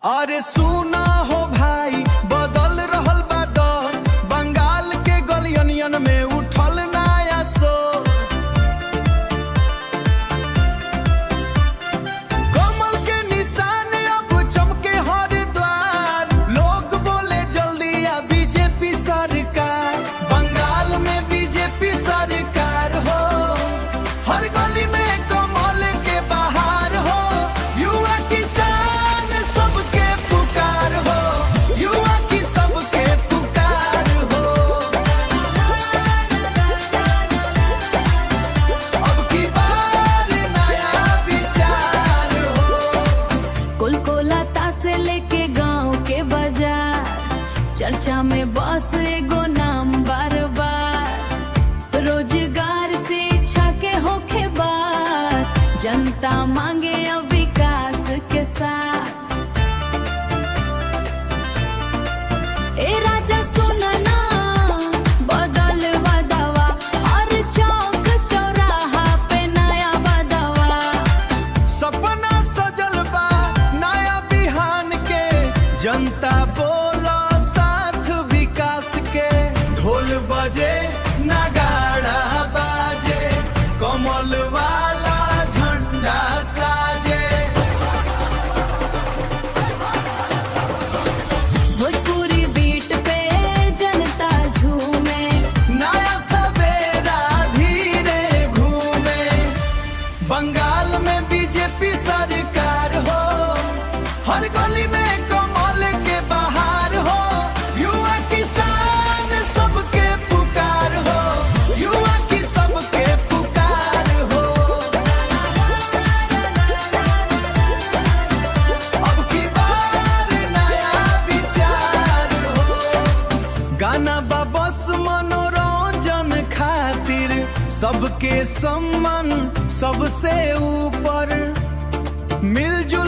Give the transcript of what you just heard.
अरे सुना हो भाई, बदल रहल बा दौर, बंगाल के गलियन में उठल नया शोर। कमल के निशान अब चमके हर द्वार, लोग बोले जल्दी आ बीजेपी सरकार। बंगाल में बीजेपी सरकार हो, हर गली में कमल के बहार हो। युवा किसान सबके पुकार हो, युवा की सबके पुकार हो। अब की बार नया विचार हो। कोलकाता से लेके गांव के बाजार, चर्चा में बस एगो नाम बार बार। रोजगार से इच्छा के होखे बात, जनता मांगे अब विकास के साथ। ए राजा सुनना, बदल बदवा, हर चौक चौराहा पे नया बदवा। सपना सजल बा नया बिहान के, जनता बोलो साथ विकास के। ढोल बजे नगाड़ा बाजे, कमल वाला झंडा साजे। भोजपुरी बीट पे जनता झूमे, नया सवेरा धीरे घूमे। बंगाल में बीजेपी सरकार हो, हर गली में कमल के बहार हो। युवा किसान सबके पुकार हो, युवा की सबके पुकार हो। अब की बार नया विचार हो। गाना बस मनोरंजन खातिर, सबके सम्मान सबसे ऊपर। मिलजुल